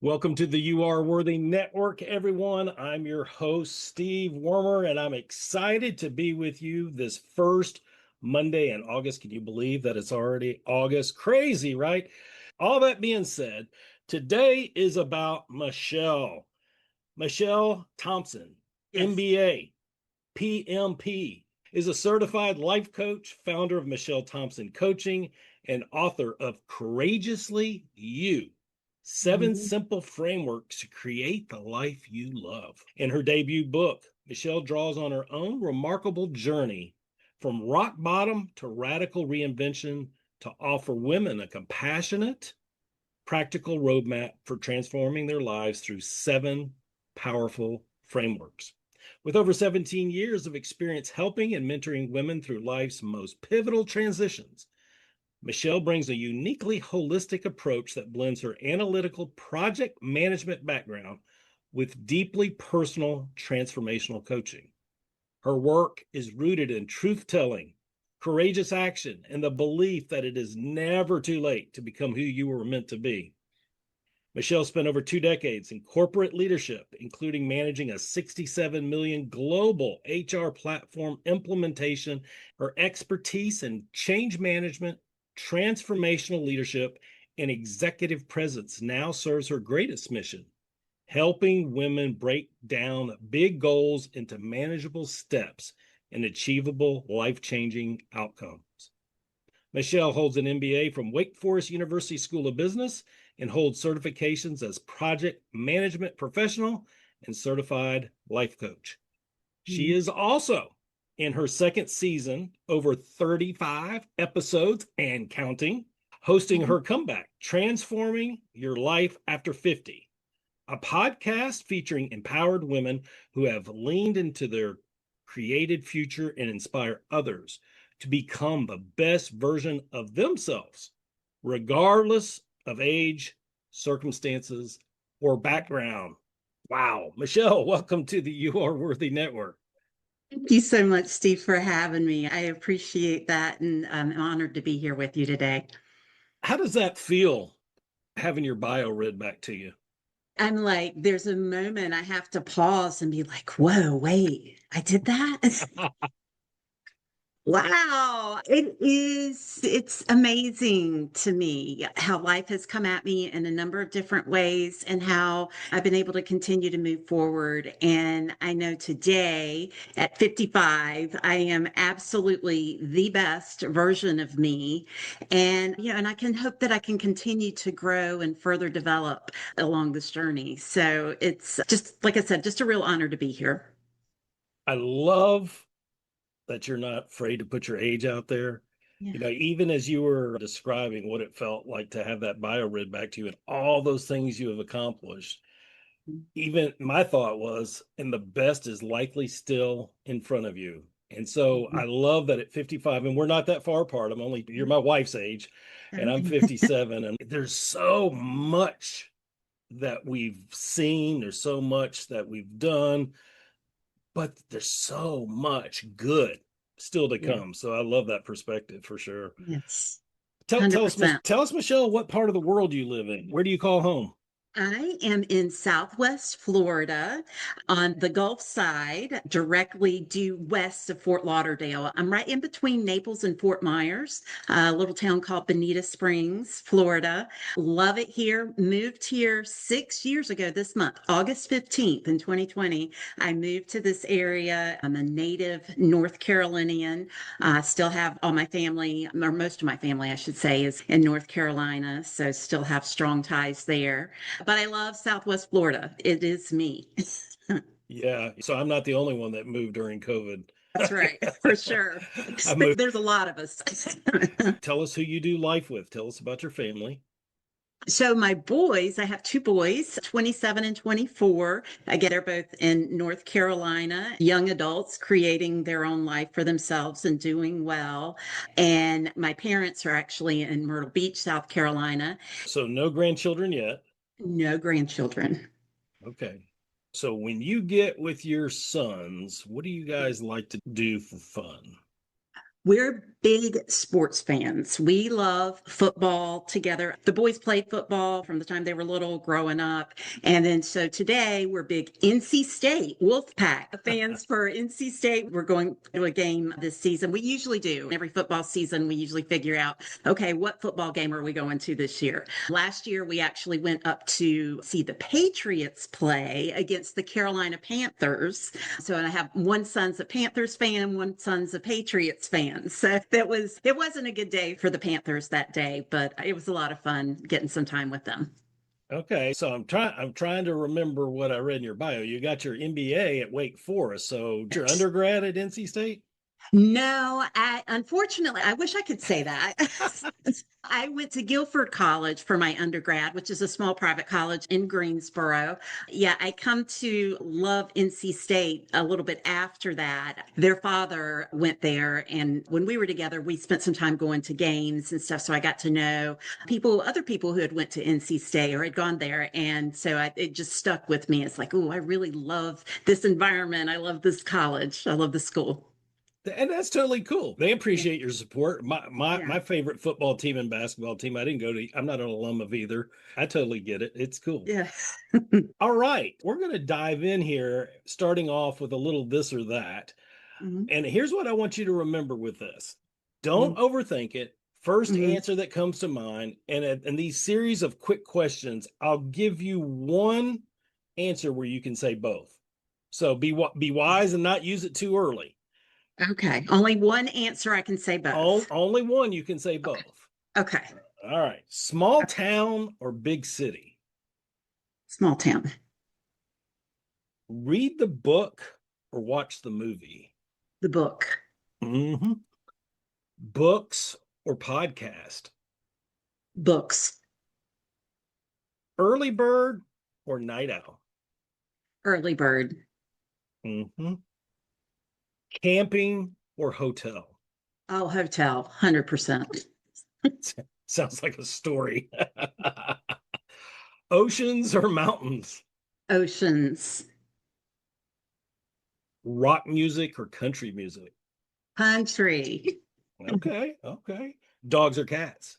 Welcome to the You Are Worthy Network, everyone. I'm your host, Steve Wormer, and I'm excited to be with you this first Monday in August. Can you believe that it's already August? Crazy, right? All that being said, today is about Michelle. Michelle Thompson, Yes. MBA, PMP, is a certified life coach, founder of Michelle Thompson Coaching, and author of Courageously You: Seven Mhm. Simple Frameworks to Create the Life You Love. In her debut book, Michelle draws on her own remarkable journey from rock bottom to radical reinvention to offer women a compassionate, practical roadmap for transforming their lives through seven powerful frameworks. With over 17 years of experience helping and mentoring women through life's most pivotal transitions, Michelle brings a uniquely holistic approach that blends her analytical project management background with deeply personal transformational coaching. Her work is rooted in truth telling, courageous action, and the belief that it is never too late to become who you were meant to be. Michelle spent over 2 decades in corporate leadership, including managing a 67 million global HR platform implementation. Her expertise in change management, transformational leadership, and executive presence now serves her greatest mission: helping women break down big goals into manageable steps and achievable life-changing outcomes. Michelle holds an MBA from Wake Forest University School of Business and holds certifications as project management professional and certified life coach. She Mhm. is also in her second season, over 35 episodes and counting, hosting Mhm. her comeback, Transforming Your Life After 50, a podcast featuring empowered women who have leaned into their created future and inspire others to become the best version of themselves, regardless of age, circumstances, or background. Wow. Michelle, welcome to the You Are Worthy Network. Thank you so much, Steve, for having me. I appreciate that, and I'm honored to be here with you today. How does that feel, having your bio read back to you? I'm like, there's a moment I have to pause and be like, whoa, wait, I did that? Wow, it's amazing to me how life has come at me in a number of different ways and how I've been able to continue to move forward. And I know today at 55, I am absolutely the best version of me. And I can hope that I can continue to grow and further develop along this journey. So it's just, like I said, just a real honor to be here. I love that you're not afraid to put your age out there. Yeah. Even as you were describing what it felt like to have that bio read back to you and all those things you have accomplished, even my thought was, and the best is likely still in front of you. And so I love that at 55, and we're not that far apart. You're my wife's age, and I'm 57. And there's so much that we've seen, there's so much that we've done, but there's so much good still to Yeah. come. So I love that perspective for sure. Yes. Tell, tell us, 100%. tell us, Michelle, what part of the world you live in? Where do you call home? I am in Southwest Florida on the Gulf side, directly due west of Fort Lauderdale. I'm right in between Naples and Fort Myers, a little town called Bonita Springs, Florida. Love it here. Moved here 6 years ago this month, August 15th in 2020. I moved to this area. I'm a native North Carolinian. I still have all my family, or most of my family, I should say, is in North Carolina. So still have strong ties there. But I love Southwest Florida. It is me. Yeah. So I'm not the only one that moved during COVID. That's right, for sure. I moved. There's a lot of us. Tell us who you do life with. Tell us about your family. So my boys, I have two boys, 27 and 24. Again, they're both in North Carolina, young adults creating their own life for themselves and doing well. And my parents are actually in Myrtle Beach, South Carolina. So no grandchildren yet. No grandchildren. Okay. So when you get with your sons, what do you guys like to do for fun? We're big sports fans. We love football together. The boys played football from the time they were little growing up. And then so today we're big NC State Wolfpack fans for NC State. We're going to a game this season. We usually do. Every football season, we usually figure out, okay, what football game are we going to this year? Last year, we actually went up to see the Patriots play against the Carolina Panthers. So I have one son's a Panthers fan, one son's a Patriots fan. So it wasn't a good day for the Panthers that day, but it was a lot of fun getting some time with them. Okay, so I'm trying to remember what I read in your bio. You got your MBA at Wake Forest, so your undergrad at NC State? No, unfortunately, I wish I could say that. I went to Guilford College for my undergrad, which is a small private college in Greensboro. Yeah, I come to love NC State a little bit after that. Their father went there, and when we were together, we spent some time going to games and stuff. So I got to know other people who had went to NC State or had gone there, and so it just stuck with me. It's like, oh, I really love this environment. I love this college. I love the school. And that's totally cool. They Yeah. appreciate your support. My Yeah. favorite football team and basketball team, I didn't go to, I'm not an alum of either. I totally get it. It's cool. Yeah. All right. We're going to dive in here, starting off with a little this or that. Mhm. And here's what I want you to remember with this. Don't Mhm. overthink it. First Mhm. answer that comes to mind. And in these series of quick questions, I'll give you one answer where you can say both. So be wise and not use it too early. Okay. Only one answer I can say both. Only one you can say Okay. both. Okay. All right. Small Okay. town or big city? Small town. Read the book or watch the movie? The book. Mm-hmm. Books or podcast? Books. Early bird or night owl? Early bird. Mm-hmm. Camping or hotel? Oh, hotel. 100%. Sounds like a story. Oceans or mountains? Oceans. Rock music or country music? Country. Okay, okay. Dogs or cats?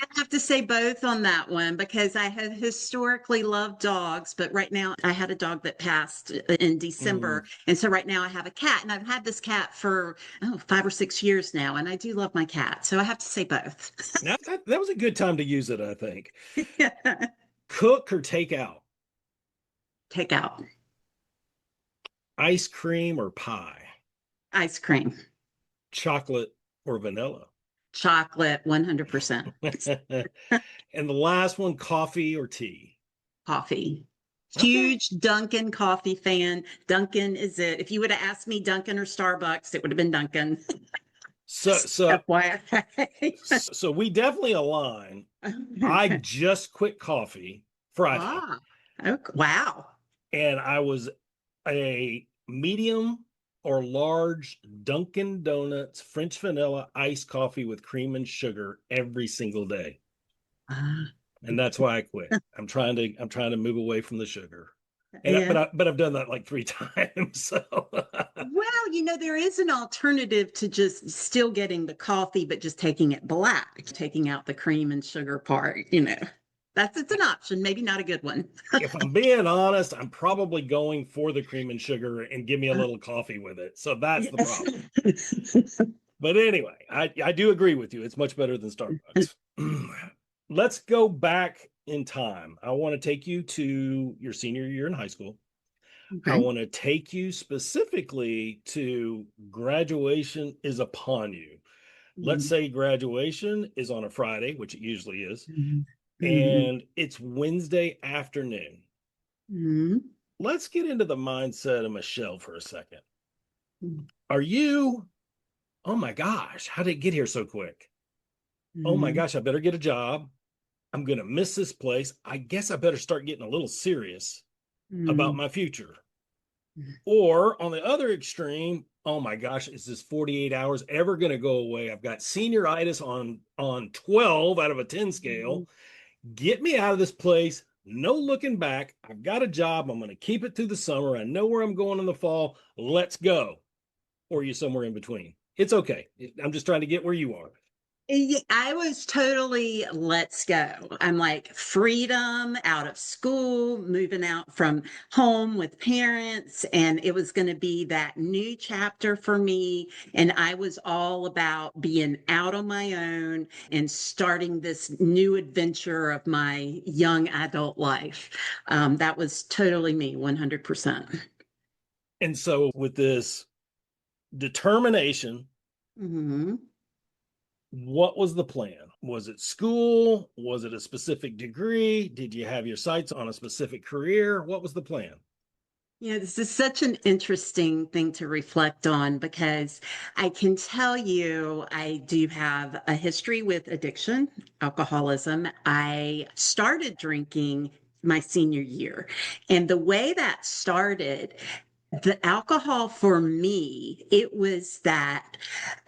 I have to say both on that one because I have historically loved dogs, but right now I had a dog that passed in Mm. December. And so right now I have a cat, and I've had this cat for 5 or 6 years now, and I do love my cat. So I have to say both. Now that was a good time to use it, I think. Yeah. Cook or take out? Take out Ice cream or pie? ice cream, Chocolate or vanilla? chocolate, 100%. And the last one, coffee or tea? Coffee. Okay. Huge Dunkin' coffee fan. Dunkin' is it. If you would have asked me Dunkin' or Starbucks, it would have been Dunkin'. So so FYI. so we definitely align. I just quit coffee Friday, Ah, okay. Wow. and I was a medium or large Dunkin' Donuts French vanilla iced coffee with cream and sugar every single day. Ah, And that's why I quit. I'm trying to move away from the sugar. And yeah. but I've done that like 3 times. So Well, there is an alternative to just still getting the coffee, but just taking it black, taking out the cream and sugar part. It's an option, maybe not a good one. if I'm being honest, I'm probably going for the cream and sugar and give me a little coffee with it. So that's the Yes. problem. But anyway, I do agree with you. It's much better than Starbucks. Let's go back in time. I want to take you to your senior year in high school. I Okay. want to take you specifically to graduation is upon you. Let's say graduation is on a Friday, which it usually is, Mhm. and it's Wednesday afternoon. Mhm. Let's get into the mindset of Michelle for a second. Mhm. Are you, oh my gosh, how did it get here so quick? Oh my Mhm. gosh, I better get a job. I'm going to miss this place. I guess I better start getting a little serious about Mhm. my future. Or on the other extreme, oh my gosh, is this 48 hours ever going to go away? I've got senioritis on 12 out of a 10 scale. Mhm. Get me out of this place. No looking back. I've got a job. I'm going to keep it through the summer. I know where I'm going in the fall. Let's go. or are you somewhere in between? It's okay. I'm just trying to get where you are. I was totally let's go. I'm like freedom out of school, moving out from home with parents, and it was going to be that new chapter for me. And I was all about being out on my own and starting this new adventure of my young adult life. That was totally me, 100%. And so, with this determination, Hmm. what was the plan? Was it school? Was it a specific degree? Did you have your sights on a specific career? What was the plan? Yeah, this is such an interesting thing to reflect on because I can tell you I do have a history with addiction, alcoholism. I started drinking my senior year. And the way that started, the alcohol for me, it was that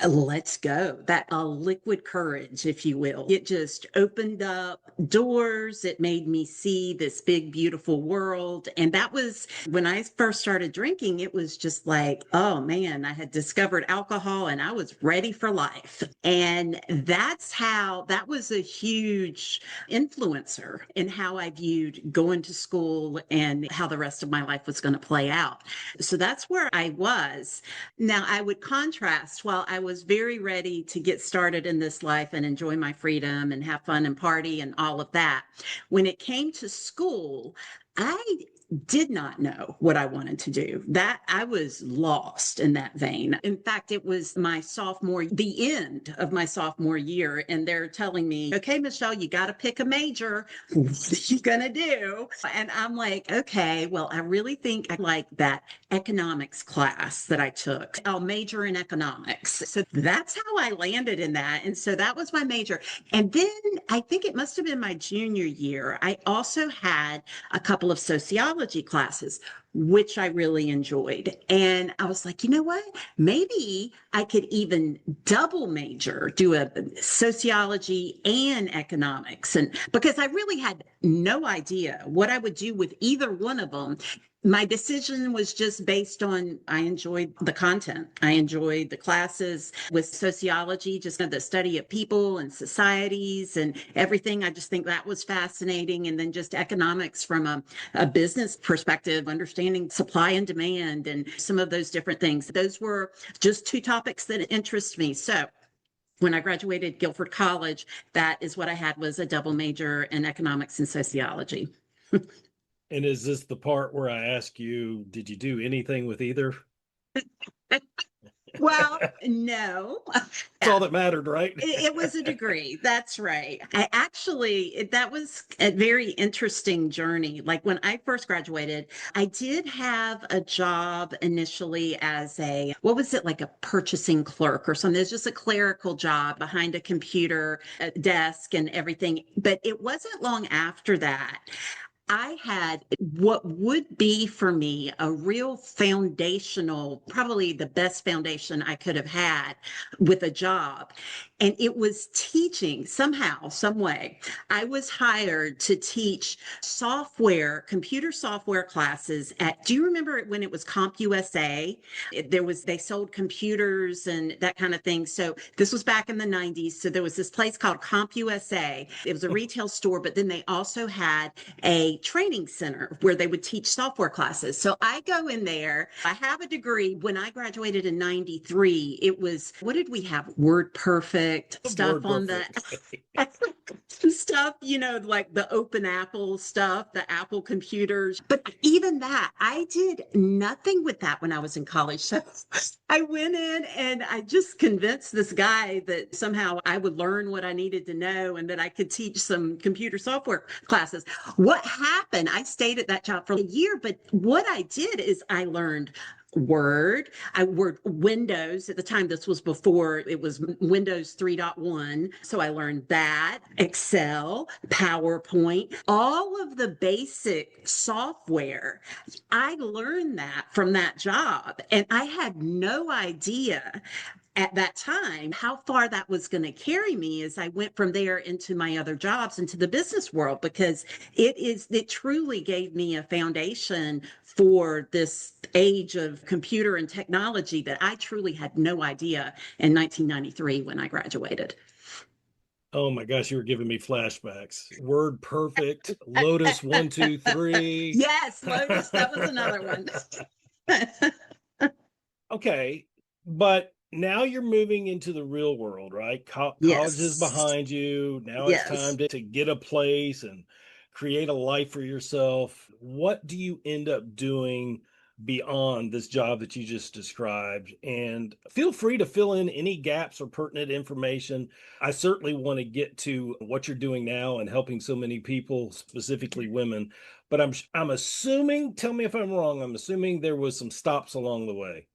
let's go, that liquid courage, if you will. It just opened up doors. It made me see this big, beautiful world. And that was when I first started drinking, it was just like, oh man, I had discovered alcohol and I was ready for life. And that's how that was a huge influencer in how I viewed going to school and how the rest of my life was going to play out. So that's where I was. Now, I would contrast while I was very ready to get started in this life and enjoy my freedom and have fun and party and all of that. When it came to school, I did not know what I wanted to do. That I was lost in that vein. In fact, it was the end of my sophomore year, and they're telling me, okay, Michelle, you got to pick a major. What are you going to do? And I'm like, okay, well, I really think I like that economics class that I took. I'll major in economics. So that's how I landed in that. And so that was my major. And then I think it must have been my junior year. I also had a couple of sociology classes, which I really enjoyed. And I was like, you know what? Maybe I could even double major, do a sociology and economics. And because I really had no idea what I would do with either one of them. My decision was just based on I enjoyed the content. I enjoyed the classes with sociology, just the study of people and societies and everything. I just think that was fascinating. And then just economics from a business perspective, understanding supply and demand and some of those different things. Those were just two topics that interest me. So when I graduated Guilford College, that is what I had was a double major in economics and sociology. And is this the part where I ask you, did you do anything with either? Well, no. That's all that mattered, right? It was a degree. That's right. That was a very interesting journey. Like when I first graduated, I did have a job initially as what was it, like a purchasing clerk or something? It's just a clerical job behind a computer desk and everything. But it wasn't long after that I had what would be for me a real foundational, probably the best foundation I could have had with a job. And it was teaching somehow, some way. I was hired to teach computer software classes do you remember when it was CompUSA? They sold computers and that kind of thing. So this was back in the 90s. So there was this place called CompUSA. It was a retail store, but then they also had a training center where they would teach software classes. So I go in there. I have a degree. When I graduated in 93, it was, what did we have? Word Perfect stuff Word on perfect. the stuff, like the open Apple stuff, the Apple computers. But even that, I did nothing with that when I was in college. So I went in and I just convinced this guy that somehow I would learn what I needed to know and that I could teach some computer software classes. What happened? I stayed at that job for a year, but what I did is I learned Word. I worked Windows at the time. This was before it was Windows 3.1. So I learned that, Excel, PowerPoint, all of the basic software. I learned that from that job. And I had no idea at that time, how far that was going to carry me as I went from there into my other jobs, into the business world, because it truly gave me a foundation for this age of computer and technology that I truly had no idea in 1993 when I graduated. Oh my gosh, you were giving me flashbacks. Word perfect, Lotus 1, 2, 3. Yes, Lotus, that was another one. Okay, but now you're moving into the real world, right? College is Yes. behind you. Now it's time Yes. to get a place and create a life for yourself. What do you end up doing beyond this job that you just described? And feel free to fill in any gaps or pertinent information. I certainly want to get to what you're doing now and helping so many people, specifically women. But I'm assuming, tell me if I'm wrong, I'm assuming there was some stops along the way.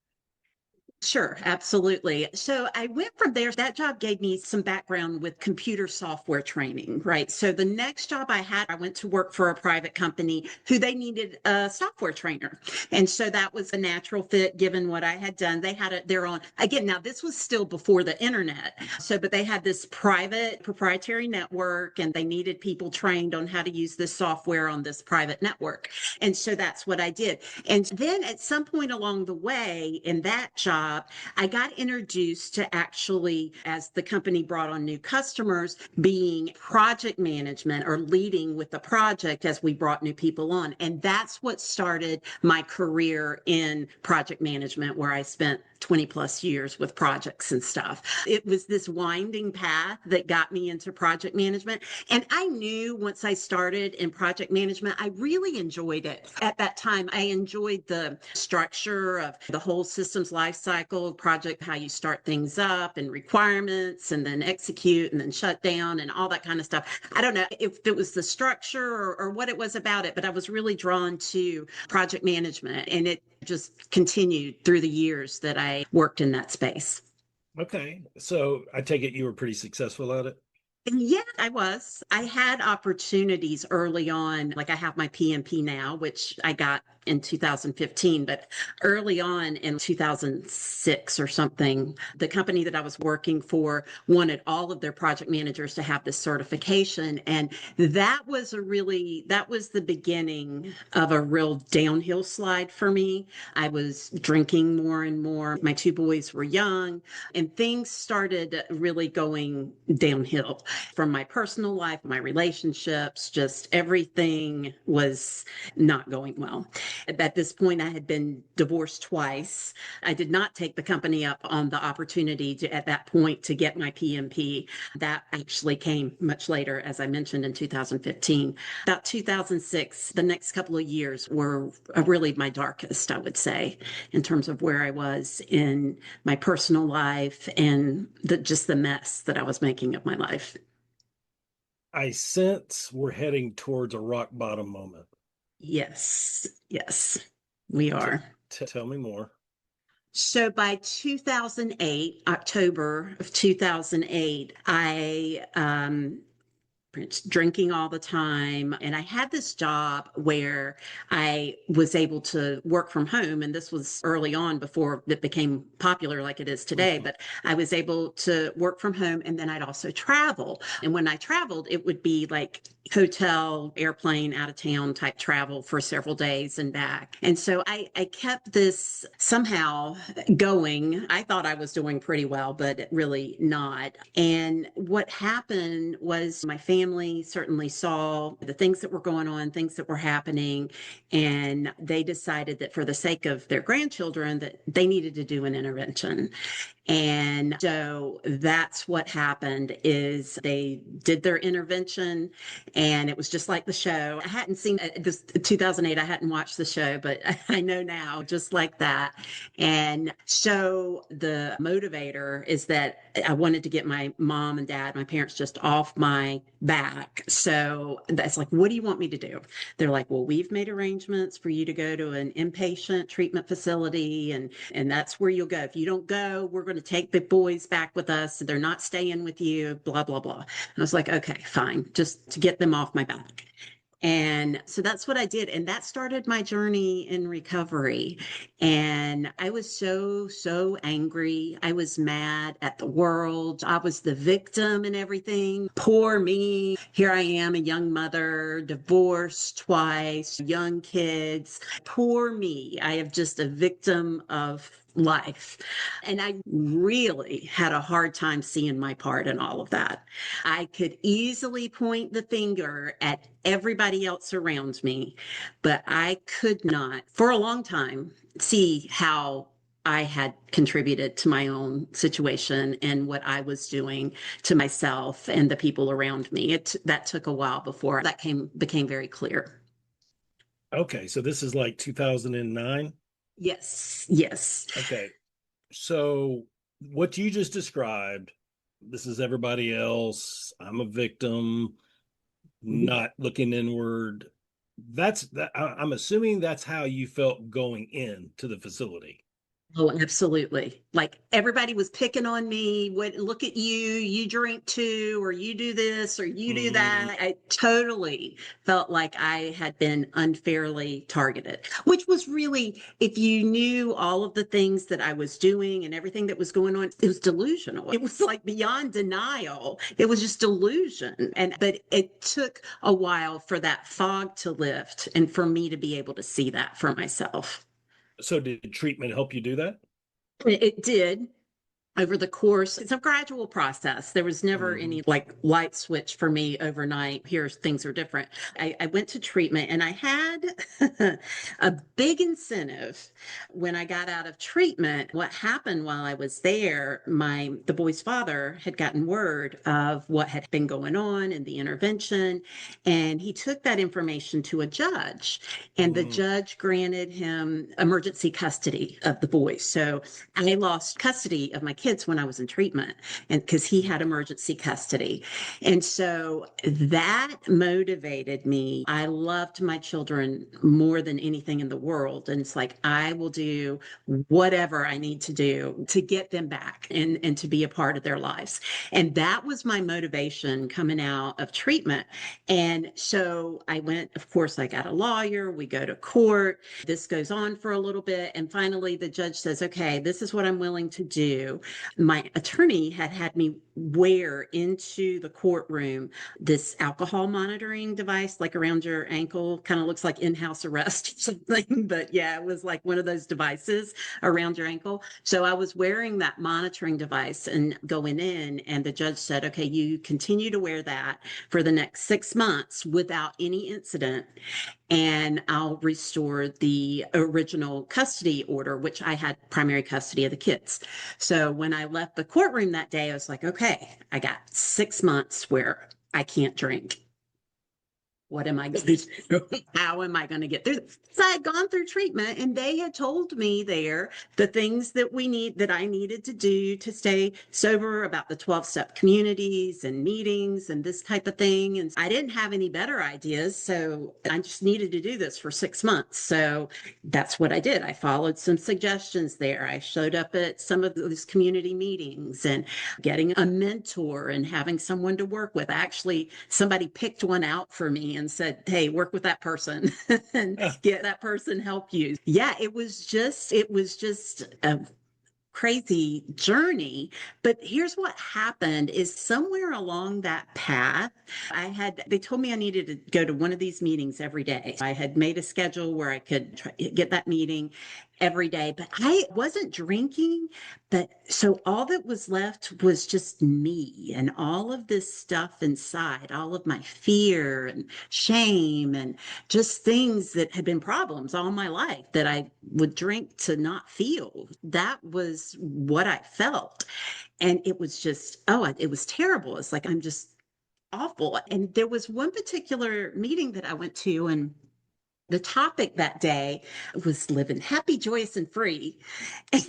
Sure, absolutely. So I went from there. That job gave me some background with computer software training, right? So the next job I had, I went to work for a private company who they needed a software trainer. And so that was a natural fit given what I had done. They had their own, again, now this was still before the internet. So, but they had this private proprietary network and they needed people trained on how to use this software on this private network. And so that's what I did. And then at some point along the way in that job, I got introduced to actually, as the company brought on new customers, being project management or leading with the project as we brought new people on. And that's what started my career in project management, where I spent 20 plus years with projects and stuff. It was this winding path that got me into project management. And I knew once I started in project management, I really enjoyed it. At that time, I enjoyed the structure of the whole systems life cycle project, how you start things up and requirements and then execute and then shut down and all that kind of stuff. I don't know if it was the structure or what it was about it, but I was really drawn to project management, and it just continued through the years that I worked in that space. Okay. So I take it you were pretty successful at it. Yeah, I was. I had opportunities early on. Like I have my PMP now, which I got in 2015, but early on in 2006 or something, the company that I was working for wanted all of their project managers to have this certification. And that was the beginning of a real downhill slide for me. I was drinking more and more. My two boys were young, and things started really going downhill from my personal life, my relationships, just everything was not going well. At this point, I had been divorced twice. I did not take the company up on the opportunity at that point to get my PMP. That actually came much later, as I mentioned, in 2015. About 2006, the next couple of years were really my darkest, I would say, in terms of where I was in my personal life and just the mess that I was making of my life. I sense we're heading towards a rock bottom moment. Yes, yes, we are. Tell me more. So by 2008, October of 2008, I drinking all the time. And I had this job where I was able to work from home. And this was early on before it became popular like it is today. Mhm. But I was able to work from home. And then I'd also travel. And when I traveled, it would be like hotel, airplane, out of town type travel for several days and back. And so I kept this somehow going. I thought I was doing pretty well, but really not. And what happened was my family certainly saw the things that were going on, things that were happening, and they decided that for the sake of their grandchildren that they needed to do an intervention. And so that's what happened is they did their intervention, and it was just like the show. I hadn't seen this 2008. I hadn't watched the show, but I know now just like that. And so the motivator is that I wanted to get my mom and dad, my parents, just off my back. So that's like, what do you want me to do? They're like, well, we've made arrangements for you to go to an inpatient treatment facility, and that's where you'll go. If you don't go, we're going to take the boys back with us. They're not staying with you, blah, blah, blah. And I was like, okay, fine, just to get them off my back. And so that's what I did. And that started my journey in recovery. And I was so, so angry. I was mad at the world. I was the victim and everything. Poor me. Here I am, a young mother, divorced twice, young kids. Poor me. I am just a victim of life. And I really had a hard time seeing my part in all of that. I could easily point the finger at everybody else around me, but I could not, for a long time, see how I had contributed to my own situation and what I was doing to myself and the people around me. That took a while before that became very clear. Okay, so this is like 2009. Yes, yes. Okay, so what you just described, this is everybody else. I'm a victim, not looking inward. I'm assuming that's how you felt going into the facility. Oh, absolutely. Like everybody was picking on me. What, look at you, you drink too, or you do this, or you do Mm, that. I totally felt like I had been unfairly targeted, which was really, if you knew all of the things that I was doing and everything that was going on, it was delusional. It was like beyond denial. It was just delusion. But it took a while for that fog to lift and for me to be able to see that for myself. so did treatment help you do that? It did over the course. It's a gradual process. There was never Hmm. any like light switch for me overnight. Here's things are different. I went to treatment and I had a big incentive when I got out of treatment. What happened while I was there, the boy's father had gotten word of what had been going on in the intervention, and he took that information to a judge, and the Hmm. judge granted him emergency custody of the boys. So I lost custody of my kids when I was in treatment, and because he had emergency custody. And so that motivated me. I loved my children more than anything in the world. And it's like, I will do whatever I need to do to get them back and to be a part of their lives. And that was my motivation coming out of treatment. And so I went, of course, I got a lawyer, we go to court. This goes on for a little bit. And finally, the judge says, okay, this is what I'm willing to do. My attorney had me wear into the courtroom this alcohol monitoring device, like around your ankle, kind of looks like in-house arrest or something. But yeah, it was like one of those devices around your ankle. So I was wearing that monitoring device and going in, and the judge said, okay, you continue to wear that for the next 6 months without any incident, and I'll restore the original custody order, which I had primary custody of the kids. So when I left the courtroom that day, I was like, okay, I got 6 months where I can't drink. What am I going to do? How am I going to get through this? So I had gone through treatment, and they had told me there the things that I needed to do to stay sober, about the 12-step communities and meetings and this type of thing. And I didn't have any better ideas. So I just needed to do this for 6 months. So that's what I did. I followed some suggestions there. I showed up at some of those community meetings and getting a mentor and having someone to work with. Actually, somebody picked one out for me and said, hey, work with that person and Ah, get that person help you. Yeah, it was just a crazy journey. But here's what happened is somewhere along that path, they told me I needed to go to one of these meetings every day. I had made a schedule where I could get that meeting every day, but I wasn't drinking. But so all that was left was just me and all of this stuff inside, all of my fear and shame and just things that had been problems all my life that I would drink to not feel. That was what I felt. And it was just, it was terrible. It's like, I'm just awful. And there was one particular meeting that I went to, and the topic that day was living happy, joyous, and free. And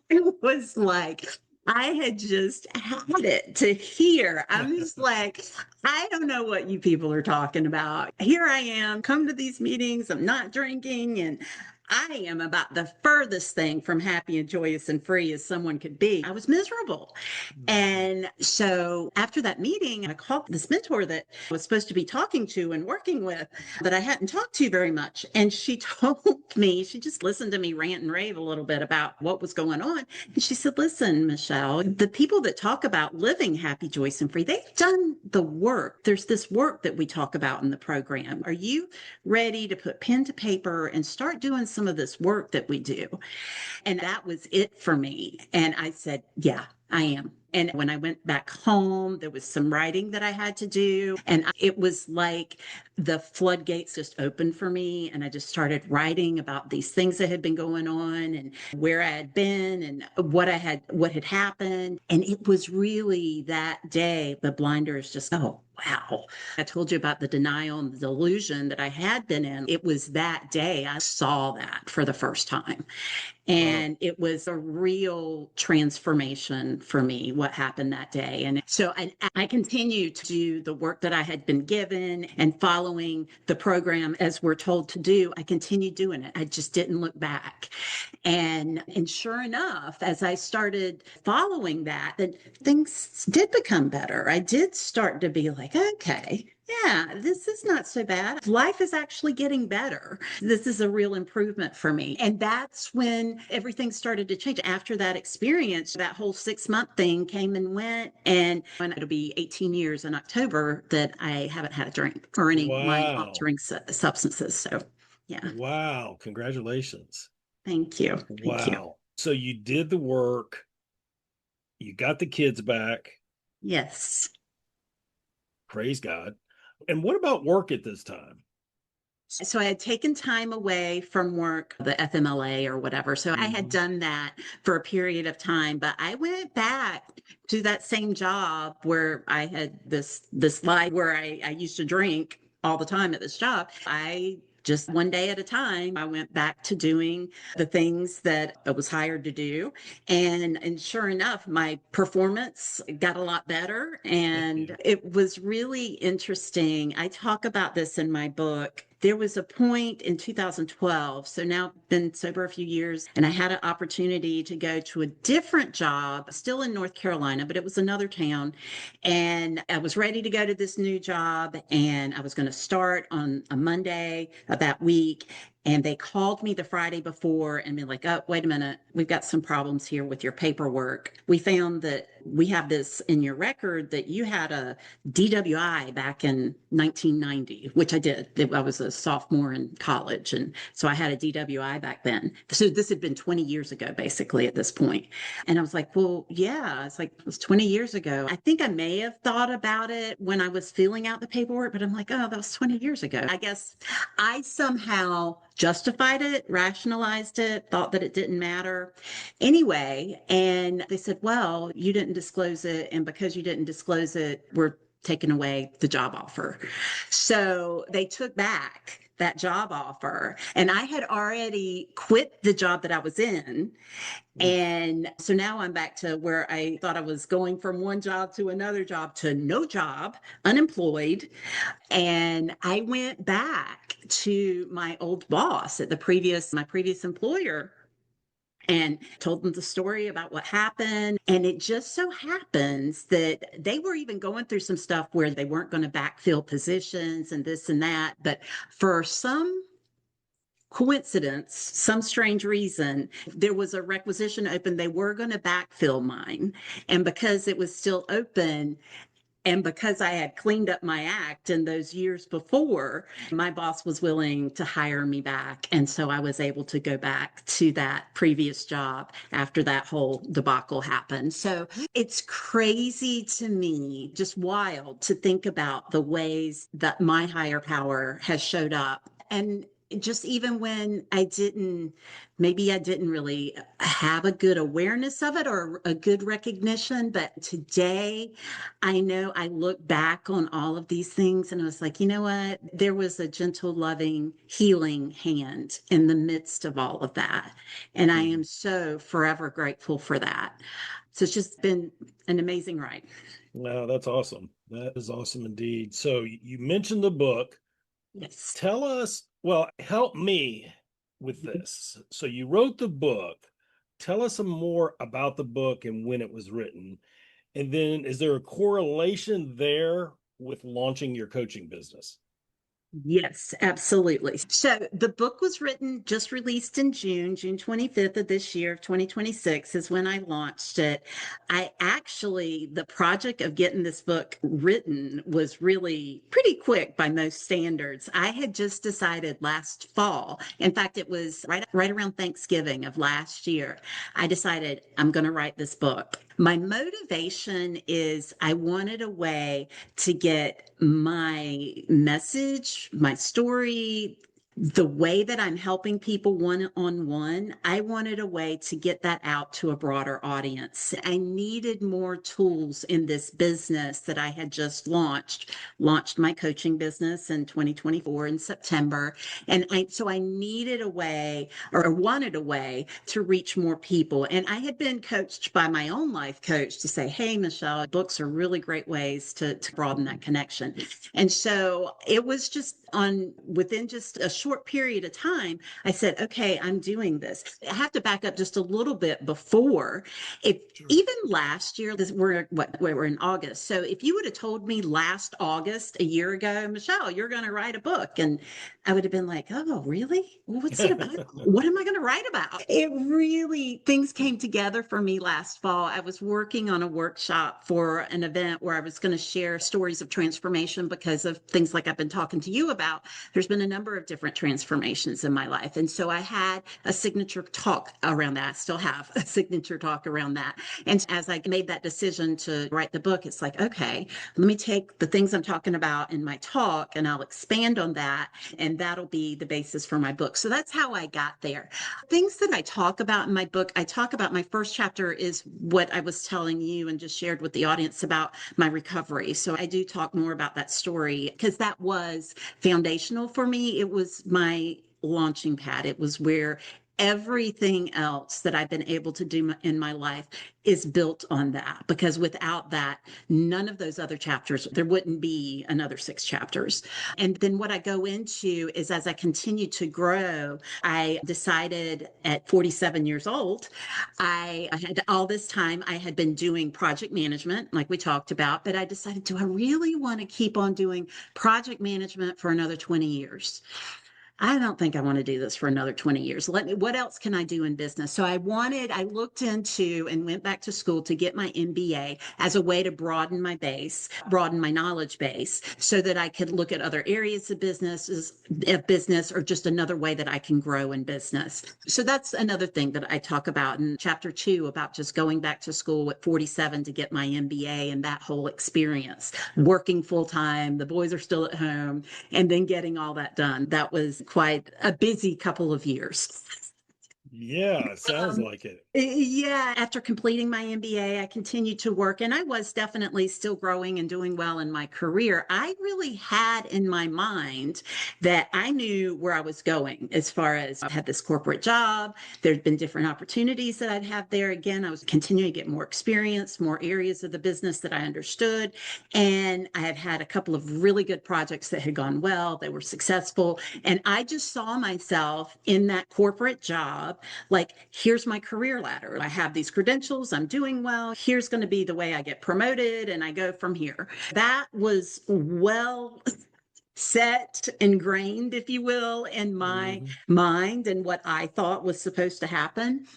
it was like, I had just had it to hear. I'm just like, I don't know what you people are talking about. Here I am, come to these meetings. I'm not drinking. And I am about the furthest thing from happy and joyous and free as someone could be. I was miserable. Mhm. And so after that meeting, I called this mentor that I was supposed to be talking to and working with that I hadn't talked to very much. And she told me, she just listened to me rant and rave a little bit about what was going on. And she said, listen, Michelle, the people that talk about living happy, joyous, and free, they've done the work. There's this work that we talk about in the program. Are you ready to put pen to paper and start doing some of this work that we do? And that was it for me. And I said, yeah, I am. And when I went back home, there was some writing that I had to do. And it was like the floodgates just opened for me. And I just started writing about these things that had been going on and where I had been and what had happened. And it was really that day, the blinders just, oh, wow. I told you about the denial and the delusion that I had been in. It was that day I saw that for the first time. Wow. And it was a real transformation for me, what happened that day. And so I continued to do the work that I had been given and following the program as we're told to do. I continued doing it. I just didn't look back. And sure enough, as I started following that, then things did become better. I did start to be like, okay, yeah, this is not so bad. Life is actually getting better. This is a real improvement for me. And that's when everything started to change. After that experience, that whole 6 month thing came and went. And it'll be 18 years in October that I haven't had a drink or any mind Wow. altering substances. So, yeah, Wow. Congratulations. thank you. Thank you. Wow. So you did the work, you got the kids back. Yes. Praise God. And what about work at this time? So I had taken time away from work, the FMLA or whatever. So I had Mhm. done that for a period of time, but I went back to that same job where I had this life where I used to drink all the time at this job. I just one day at a time, I went back to doing the things that I was hired to do. And sure enough, my performance got a lot better. Heck yeah. And it was really interesting. I talk about this in my book. There was a point in 2012, so now I've been sober a few years, and I had an opportunity to go to a different job, still in North Carolina, but it was another town. And I was ready to go to this new job, and I was going to start on a Monday of that week. And they called me the Friday before and be like, oh, wait a minute, we've got some problems here with your paperwork. We found that we have this in your record that you had a DWI back in 1990, which I did. I was a sophomore in college. And so I had a DWI back then. So this had been 20 years ago, basically, at this point. And I was like, well, yeah, it's like, it was 20 years ago. I think I may have thought about it when I was filling out the paperwork, but I'm like, oh, that was 20 years ago. I guess I somehow justified it, rationalized it, thought that it didn't matter anyway. And they said, well, you didn't disclose it. And because you didn't disclose it, we're taking away the job offer. So they took back that job offer. And I had already quit the job that I was in. Oof. And so now I'm back to where I thought I was going from one job to another job to no job, unemployed. And I went back to my old boss at my previous employer and told them the story about what happened. And it just so happens that they were even going through some stuff where they weren't going to backfill positions and this and that. But for some coincidence, some strange reason, there was a requisition open. They were going to backfill mine. And because it was still open, and because I had cleaned up my act in those years before, my boss was willing to hire me back. And so I was able to go back to that previous job after that whole debacle happened. So it's crazy to me, just wild to think about the ways that my higher power has showed up. And just even when maybe I didn't really have a good awareness of it or a good recognition, but today I know I look back on all of these things and I was like, you know what? There was a gentle, loving, healing hand in the midst of all of that. And I am Mhm. so forever grateful for that. So it's just been an amazing ride. Wow, that's awesome. That is awesome indeed. So you mentioned the book. Yes. Tell us, well, help me. with this. So you wrote the book. Tell us some more about the book and when it was written. And then is there a correlation there with launching your coaching business? Yes, absolutely. So the book was written, just released in June 25th of this year of 2026 is when I launched it. The project of getting this book written was really pretty quick by most standards. I had just decided last fall, in fact, it was right around Thanksgiving of last year, I decided I'm going to write this book. My motivation is I wanted a way to get my message, my story, the way that I'm helping people one on one. I wanted a way to get that out to a broader audience. I needed more tools in this business that I had just launched my coaching business in 2024 in September. So I needed a way or wanted a way to reach more people. And I had been coached by my own life coach to say, hey, Michelle, books are really great ways to broaden that connection. And so it was just within just a short period of time, I said, okay, I'm doing this. I have to back up just a little bit before. If Sure. even last year, we're in August. So if you would have told me last August, a year ago, Michelle, you're going to write a book, and I would have been like, oh, really? Well, what's it about? What am I going to write about? It really, things came together for me last fall. I was working on a workshop for an event where I was going to share stories of transformation because of things like I've been talking to you about. There's been a number of different transformations in my life. And so I had a signature talk around that. I still have a signature talk around that. And as I made that decision to write the book, it's like, okay, let me take the things I'm talking about in my talk and I'll expand on that. And that'll be the basis for my book. So that's how I got there. Things that I talk about in my book, I talk about my first chapter is what I was telling you and just shared with the audience about my recovery. So I do talk more about that story because that was foundational for me. It was my launching pad. It was where everything else that I've been able to do in my life is built on that, because without that, none of those other chapters, there wouldn't be another 6 chapters. And then what I go into is as I continue to grow, I decided at 47 years old, I had all this time I had been doing project management, like we talked about, but I decided, do I really want to keep on doing project management for another 20 years? I don't think I want to do this for another 20 years. What else can I do in business? So I looked into and went back to school to get my MBA as a way to broaden my base, broaden my knowledge base so that I could look at other areas of business or just another way that I can grow in business. So that's another thing that I talk about in chapter 2 about just going back to school at 47 to get my MBA and that whole experience, working full time. The boys are still at home and then getting all that done. That was quite a busy couple of years. Yeah, sounds Um, like it. yeah, after completing my MBA, I continued to work and I was definitely still growing and doing well in my career. I really had in my mind that I knew where I was going as far as I had this corporate job. There'd been different opportunities that I'd have there. Again, I was continuing to get more experience, more areas of the business that I understood. And I had had a couple of really good projects that had gone well, they were successful. And I just saw myself in that corporate job like, here's my career ladder. I have these credentials. I'm doing well. Here's going to be the way I get promoted and I go from here. That was well set, ingrained, if you will, in my Mhm. mind and what I thought was supposed to happen.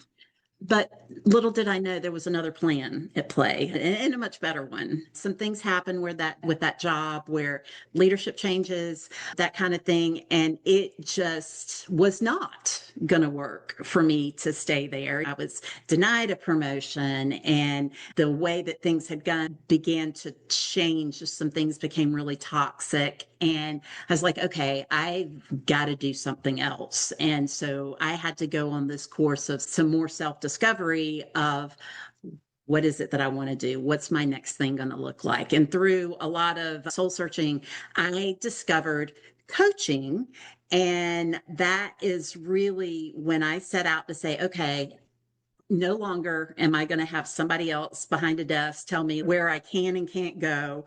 But little did I know there was another plan at play and a much better one. Some things happen where that with that job where leadership changes, that kind of thing. And it just was not going to work for me to stay there. I was denied a promotion and the way that things had gone began to change. Just some things became really toxic. And I was like, okay, I've got to do something else. And so I had to go on this course of some more self discovery of what is it that I want to do? What's my next thing going to look like? And through a lot of soul searching, I discovered coaching. And that is really when I set out to say, okay, no longer am I going to have somebody else behind a desk tell me where I can and can't go,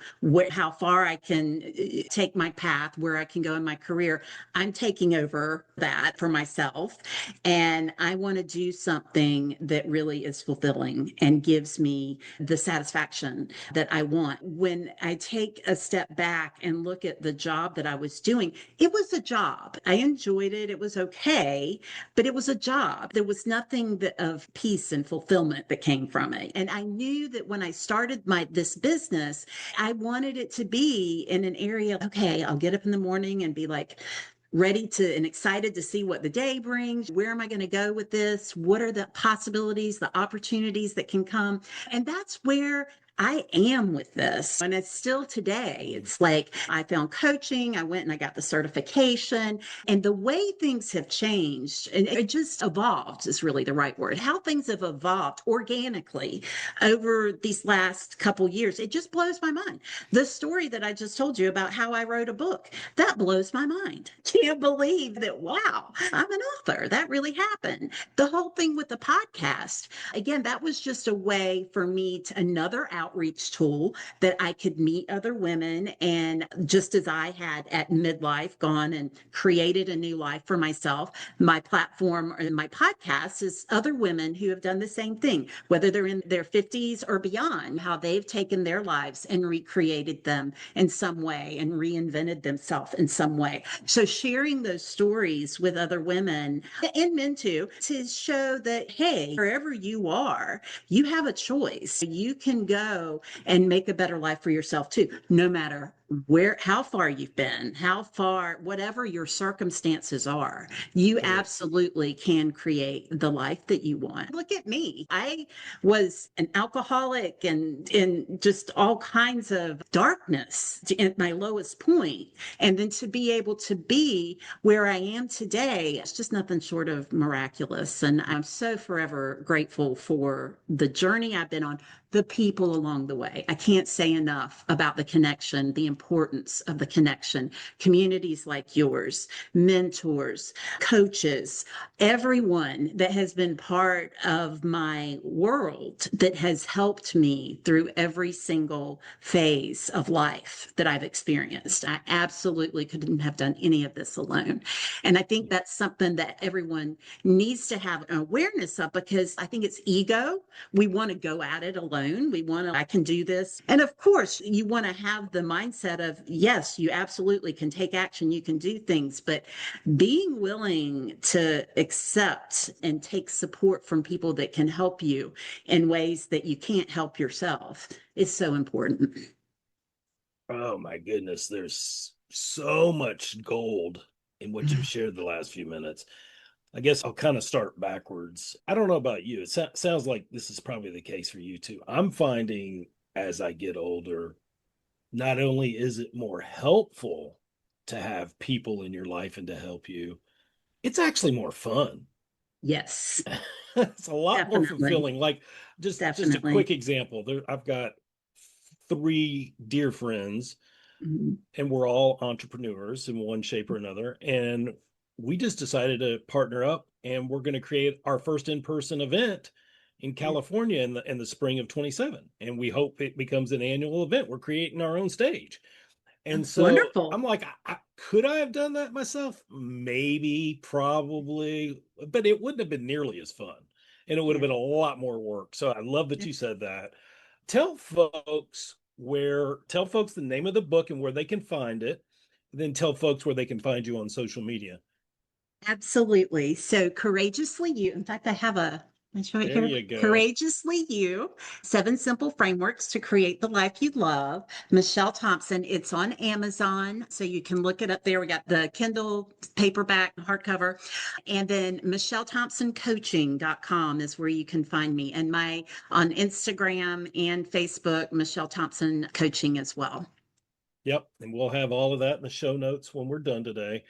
how far I can take my path, where I can go in my career. I'm taking over that for myself. And I want to do something that really is fulfilling and gives me the satisfaction that I want. When I take a step back and look at the job that I was doing, it was a job. I enjoyed it. It was okay, but it was a job. There was nothing of peace and fulfillment that came from it. And I knew that when I started this business, I wanted it to be in an area, okay, I'll get up in the morning and be like, ready to and excited to see what the day brings. Where am I going to go with this? What are the possibilities, the opportunities that can come? And that's where I am with this. And it's still today. It's like I found coaching, I went and I got the certification, and the way things have changed, and it just evolved is really the right word. How things have evolved organically over these last couple years, it just blows my mind. The story that I just told you about how I wrote a book, that blows my mind. Can't believe that, wow, I'm an author. That really happened. The whole thing with the podcast, again, that was just a way for me to another outreach tool that I could meet other women. And just as I had at midlife gone and created a new life for myself, my platform and my podcast is other women who have done the same thing, whether they're in their 50s or beyond, how they've taken their lives and recreated them in some way and reinvented themselves in some way. So sharing those stories with other women and men too, to show that, hey, wherever you are, you have a choice. You can go and make a better life for yourself too, no matter how far you've been, how far, whatever your circumstances are, you Correct. absolutely can create the life that you want. Look at me. I was an alcoholic and in just all kinds of darkness at my lowest point. And then to be able to be where I am today, it's just nothing short of miraculous. And I'm so forever grateful for the journey I've been on, the people along the way. I can't say enough about the connection, the importance of the connection, communities like yours, mentors, coaches, everyone that has been part of my world that has helped me through every single phase of life that I've experienced. I absolutely couldn't have done any of this alone. And I think that's something that everyone needs to have an awareness of, because I think it's ego. We want to go at it alone. We want to, I can do this. And of course, you want to have the mindset of, yes, you absolutely can take action. You can do things, but being willing to accept and take support from people that can help you in ways that you can't help yourself is so important. Oh my goodness, there's so much gold in what you've shared the last few minutes. I guess I'll kind of start backwards. I don't know about you. It sounds like this is probably the case for you too. I'm finding as I get older, not only is it more helpful to have people in your life and to help you, it's actually more fun. Yes, It's a lot more definitely. fulfilling. Like just a Definitely. quick example. I've got three dear friends, Mhm. and we're all entrepreneurs in one shape or another. And we just decided to partner up, and we're going to create our first in-person event in Yeah. California in the spring of 27. And we hope it becomes an annual event. We're creating our own stage. And so Wonderful. I'm like, could I have done that myself? Maybe, probably, but it wouldn't have been nearly as fun. And it would have Yeah. been a lot more work. So I love that Yeah. you said that. Tell folks the name of the book and where they can find it. Then tell folks where they can find you on social media. Absolutely. So courageously you, in fact, I have I show it There here. you go. Courageously You, 7 simple frameworks to create the life you love. Michelle Thompson. It's on Amazon. So you can look it up there. We got the Kindle paperback, hardcover. And then MichelleThompsonCoaching.com is where you can find me. And my on Instagram and Facebook, Michelle Thompson Coaching as well. Yep. And we'll have all of that in the show notes when we're done today.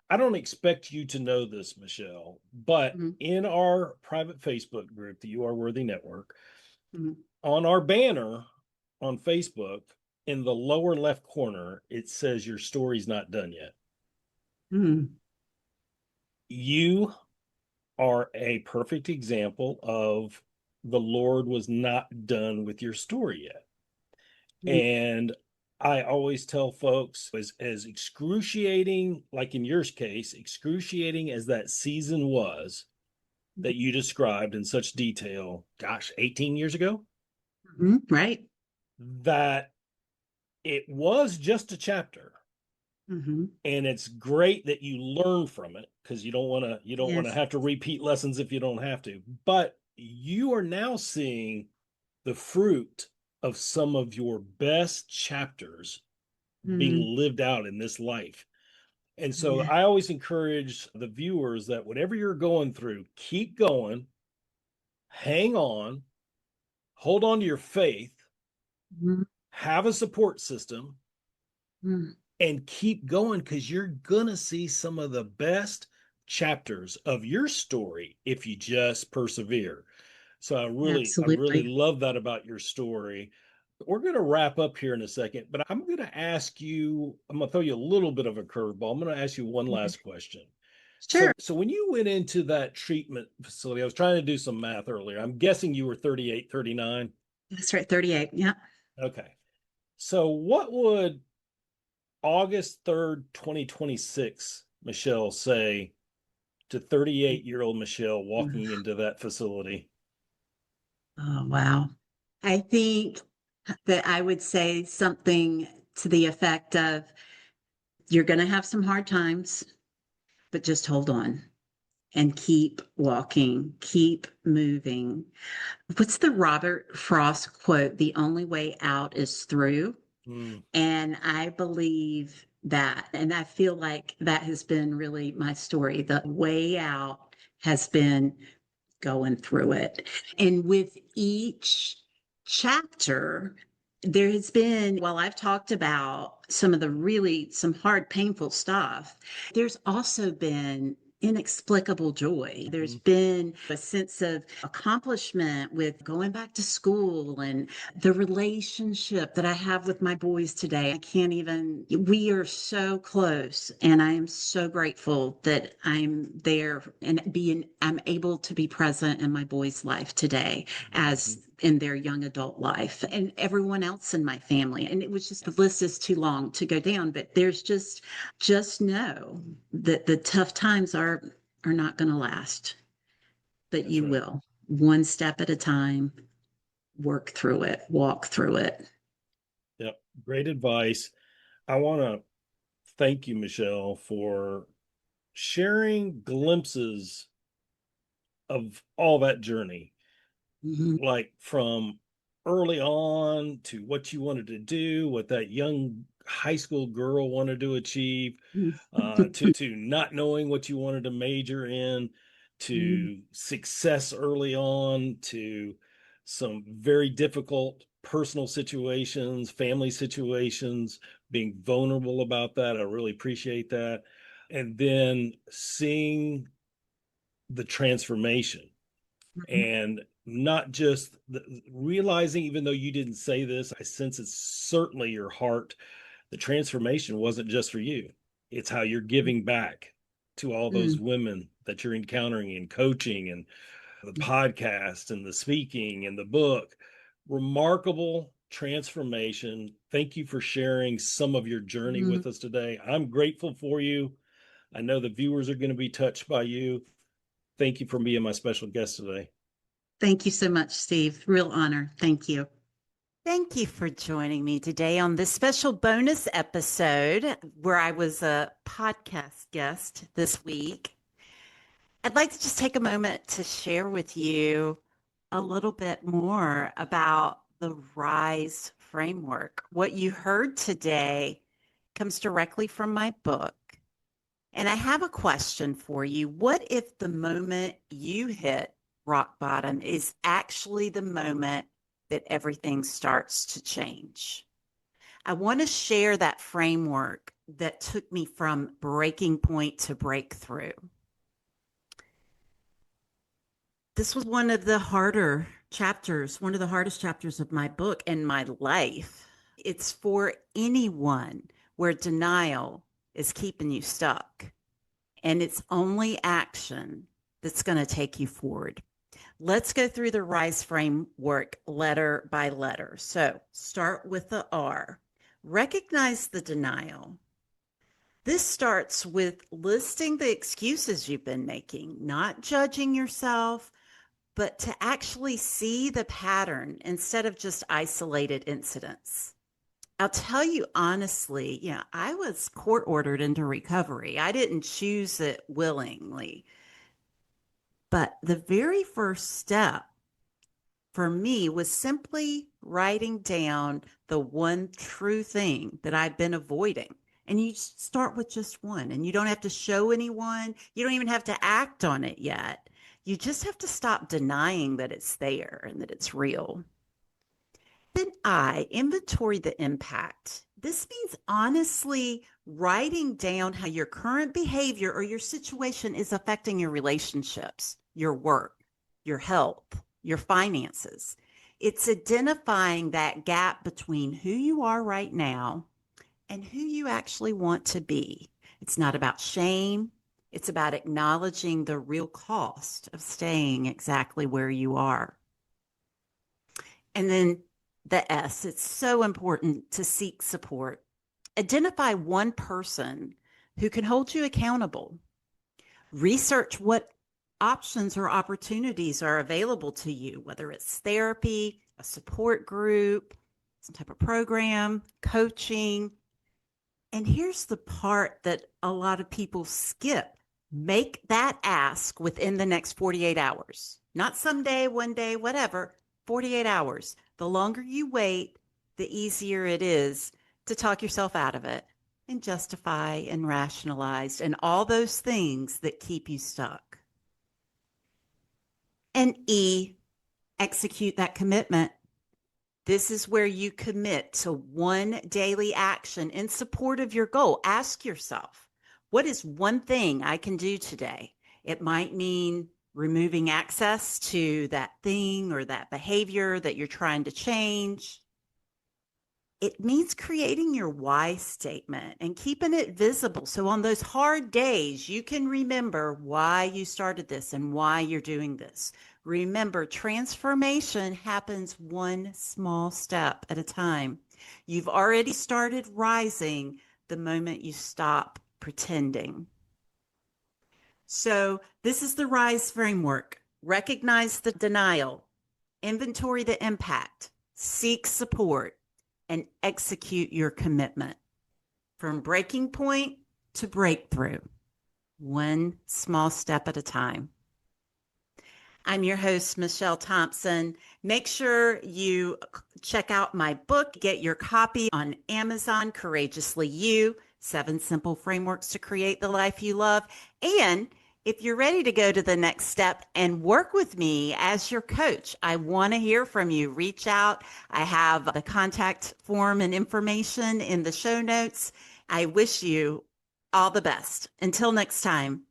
I don't expect you to know this, Michelle, but Mhm. in our private Facebook group, the You Are Worthy Network, Mhm. on our banner on Facebook, in the lower left corner, it says your story's not done yet. Mhm. You are a perfect example of the Lord was not done with your story yet. Mm, And I always tell folks, as excruciating, like in your case, excruciating as that season was that you described in such detail, gosh, 18 years ago, right. that it was just a chapter. Hmm. And it's great that you learn from it, because you don't want to Yes. have to repeat lessons if you don't have to. But you are now seeing the fruit of some of your best chapters being Mm, lived out in this life. And so yeah. I always encourage the viewers that whatever you're going through, keep going, hang on, hold on to your faith, Mm, have a support system, mm, and keep going, because you're going to see some of the best chapters of your story if you just persevere. So I really absolutely. love that about your story. We're going to wrap up here in a second, but I'm going to ask you, I'm going to throw you a little bit of a curveball. I'm going to ask you one Okay. last question. Sure. So when you went into that treatment facility, I was trying to do some math earlier. I'm guessing you were 38, 39. That's right. 38. Yeah. Okay. So what would August 3rd, 2026 Michelle say to 38-year-old Michelle walking into that facility? Oh, wow. I think that I would say something to the effect of you're going to have some hard times, but just hold on and keep walking, keep moving. What's the Robert Frost quote? The only way out is through. Mm, And I believe that. And I feel like that has been really my story. The way out has been going through it. And with each chapter, there has been, while I've talked about some of the really some hard, painful stuff, there's also been inexplicable joy. There's mm, been a sense of accomplishment with going back to school and the relationship that I have with my boys today. I can't even, we are so close. And I am so grateful that I'm there and I'm able to be present in my boys' life today mhm. as in their young adult life and everyone else in my family. And it was just, the list is too long to go down, but there's just know that the tough times are not going to last, but That's you right. will, one step at a time, work through it, walk through it. Yep. Great advice. I want to thank you, Michelle, for sharing glimpses of all that journey, Mhm. like from early on to what you wanted to do, what that young high school girl wanted to achieve, to not knowing what you wanted to major in, Mhm. to success early on, to some very difficult personal situations, family situations, being vulnerable about that. I really appreciate that. And then seeing the transformation, Mhm. and not just realizing, even though you didn't say this, I sense it's certainly your heart. The transformation wasn't just for you, it's how you're giving back to all those Mhm. women that you're encountering in coaching, and the podcast and the speaking and the book. Remarkable transformation. Thank you for sharing some of your journey Mhm. with us today. I'm grateful for you. I know the viewers are going to be touched by you. Thank you for being my special guest today. Thank you so much, Steve. Real honor. Thank you. Thank you for joining me today on this special bonus episode where I was a podcast guest this week. I'd like to just take a moment to share with you a little bit more about the RISE framework. What you heard today comes directly from my book. And I have a question for you. What if the moment you hit rock bottom is actually the moment that everything starts to change? I want to share that framework that took me from breaking point to breakthrough. This was one of the harder chapters, one of the hardest chapters of my book and my life. It's for anyone where denial is keeping you stuck. And it's only action that's going to take you forward. Let's go through the RISE framework letter by letter. So start with the R. Recognize the denial. This starts with listing the excuses you've been making, not judging yourself, but to actually see the pattern instead of just isolated incidents. I'll tell you honestly, I was court ordered into recovery. I didn't choose it willingly. But the very first step for me was simply writing down the one true thing that I've been avoiding. And you start with just one, and you don't have to show anyone. You don't even have to act on it yet. You just have to stop denying that it's there and that it's real. Then I inventory the impact. This means honestly writing down how your current behavior or your situation is affecting your relationships, your work, your health, your finances. It's identifying that gap between who you are right now and who you actually want to be. It's not about shame. It's about acknowledging the real cost of staying exactly where you are. And then the S, it's so important to seek support. Identify one person who can hold you accountable. Research what options or opportunities are available to you, whether it's therapy, a support group, some type of program, coaching. And here's the part that a lot of people skip. Make that ask within the next 48 hours. Not someday, one day, whatever, 48 hours. The longer you wait, the easier it is to talk yourself out of it and justify and rationalize and all those things that keep you stuck. And E, execute that commitment. This is where you commit to one daily action in support of your goal. Ask yourself, what is one thing I can do today? It might mean removing access to that thing or that behavior that you're trying to change. It means creating your why statement and keeping it visible. So on those hard days, you can remember why you started this and why you're doing this. Remember, transformation happens one small step at a time. You've already started rising the moment you stop pretending. So this is the RISE framework. Recognize the denial, inventory the impact, seek support, and execute your commitment. From breaking point to breakthrough, one small step at a time. I'm your host, Michelle Thompson. Make sure you check out my book, get your copy on Amazon, Courageously You, 7 Simple Frameworks to Create the Life You Love. And if you're ready to go to the next step and work with me as your coach, I want to hear from you. Reach out. I have the contact form and information in the show notes. I wish you all the best. Until next time.